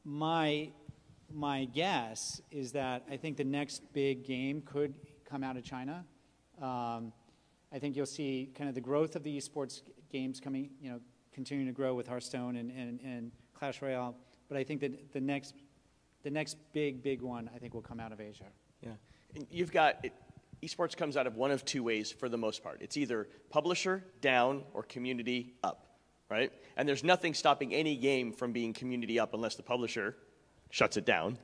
my guess is that I think the next big game could come out of China. I think you'll see kind of the growth of the esports games coming, continuing to grow with Hearthstone and Clash Royale. But I think that the next big one, I think, will come out of Asia. Yeah, and you've got esports comes out of one of two ways for the most part. It's either publisher down or community up, right? And there's nothing stopping any game from being community up unless the publisher shuts it down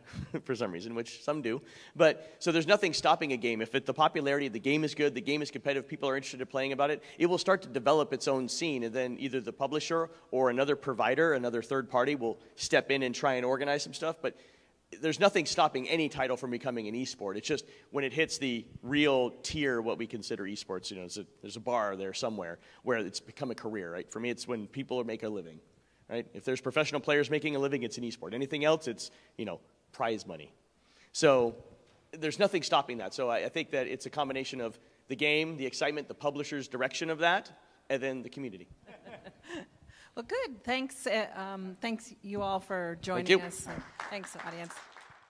for some reason, which some do. But so there's nothing stopping a game. If the popularity of the game is good, the game is competitive, people are interested in playing about it, it will start to develop its own scene, and then either the publisher or another provider, another third party will step in and try and organize some stuff. But there's nothing stopping any title from becoming an esport. It's just when it hits the real tier, what we consider esports, there's a bar there somewhere where it's become a career, right? For me, it's when people make a living. Right? If there's professional players making a living, it's an esport. Anything else, it's prize money. So there's nothing stopping that. So I think that it's a combination of the game, the excitement, the publisher's direction of that, and then the community. Well, good. Thanks, thanks you all for joining Thank you. us. Thanks, audience.